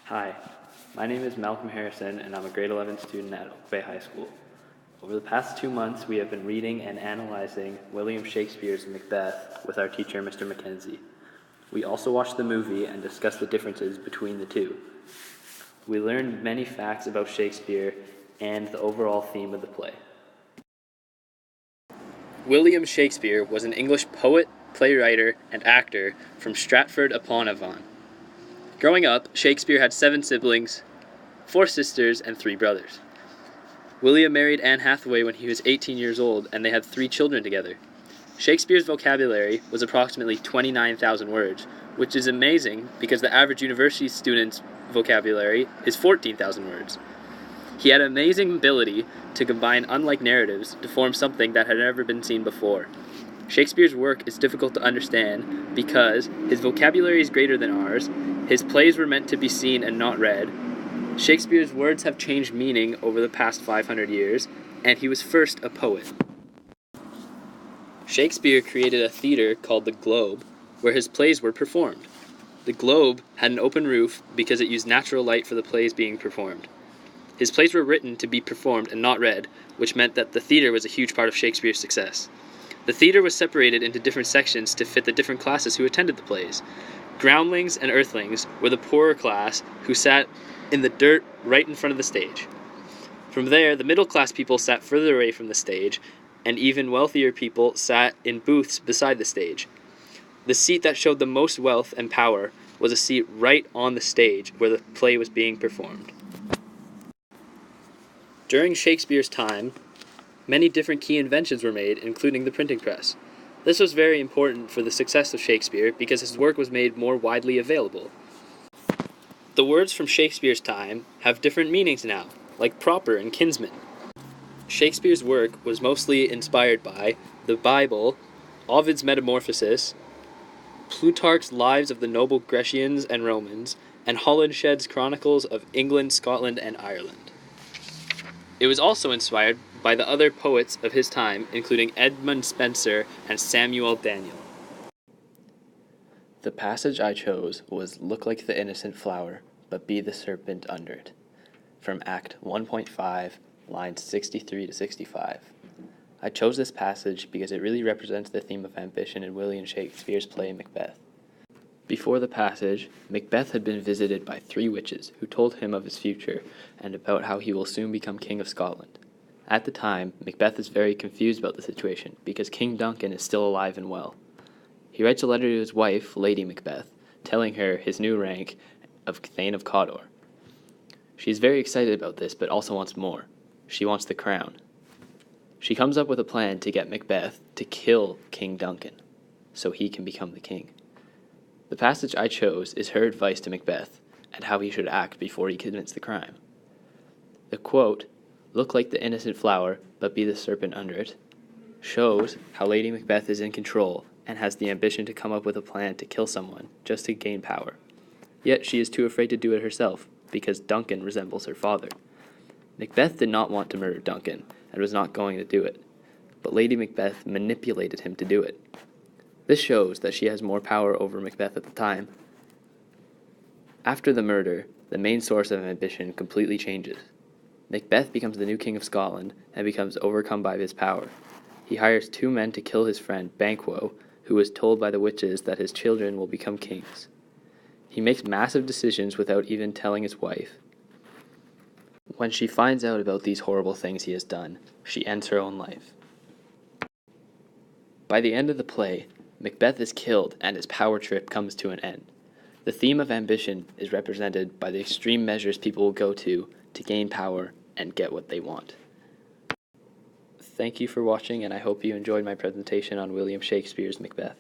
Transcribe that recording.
Hi, my name is Malcolm Harrison, and I'm a grade 11 student at Oak Bay High School. Over the past 2 months, we have been reading and analyzing William Shakespeare's Macbeth with our teacher, Mr. Mackenzie. We also watched the movie and discussed the differences between the two. We learned many facts about Shakespeare and the overall theme of the play. William Shakespeare was an English poet, playwright, and actor from Stratford-upon-Avon. Growing up, Shakespeare had 7 siblings, 4 sisters, and 3 brothers. William married Anne Hathaway when he was 18 years old, and they had 3 children together. Shakespeare's vocabulary was approximately 29,000 words, which is amazing because the average university student's vocabulary is 14,000 words. He had amazing ability to combine unlike narratives to form something that had never been seen before. Shakespeare's work is difficult to understand because his vocabulary is greater than ours, his plays were meant to be seen and not read, Shakespeare's words have changed meaning over the past 500 years, and he was first a poet. Shakespeare created a theater called the Globe, where his plays were performed. The Globe had an open roof because it used natural light for the plays being performed. His plays were written to be performed and not read, which meant that the theater was a huge part of Shakespeare's success. The theater was separated into different sections to fit the different classes who attended the plays. Groundlings and earthlings were the poorer class who sat in the dirt right in front of the stage. From there, the middle class people sat further away from the stage, and even wealthier people sat in booths beside the stage. The seat that showed the most wealth and power was a seat right on the stage where the play was being performed. During Shakespeare's time, many different key inventions were made, including the printing press. This was very important for the success of Shakespeare because his work was made more widely available. The words from Shakespeare's time have different meanings now, like proper and kinsman. Shakespeare's work was mostly inspired by the Bible, Ovid's Metamorphoses, Plutarch's Lives of the Noble Grecians and Romans, and Holinshed's Chronicles of England, Scotland, and Ireland. It was also inspired by the other poets of his time, including Edmund Spenser and Samuel Daniel. The passage I chose was "Look like the innocent flower, but be the serpent under it," from Act 1.5, lines 63 to 65. I chose this passage because it really represents the theme of ambition in William Shakespeare's play Macbeth. Before the passage, Macbeth had been visited by 3 witches who told him of his future and about how he will soon become King of Scotland. At the time, Macbeth is very confused about the situation because King Duncan is still alive and well. He writes a letter to his wife, Lady Macbeth, telling her his new rank of Thane of Cawdor. She is very excited about this, but also wants more. She wants the crown. She comes up with a plan to get Macbeth to kill King Duncan, so he can become the king. The passage I chose is her advice to Macbeth and how he should act before he commits the crime. The quote, "Look like the innocent flower, but be the serpent under it," shows how Lady Macbeth is in control and has the ambition to come up with a plan to kill someone just to gain power. Yet she is too afraid to do it herself because Duncan resembles her father. Macbeth did not want to murder Duncan and was not going to do it, but Lady Macbeth manipulated him to do it. This shows that she has more power over Macbeth at the time. After the murder, the main source of ambition completely changes. Macbeth becomes the new king of Scotland and becomes overcome by his power. He hires 2 men to kill his friend Banquo, who is told by the witches that his children will become kings. He makes massive decisions without even telling his wife. When she finds out about these horrible things he has done, she ends her own life. By the end of the play, Macbeth is killed and his power trip comes to an end. The theme of ambition is represented by the extreme measures people will go to gain power and get what they want. Thank you for watching, and I hope you enjoyed my presentation on William Shakespeare's Macbeth.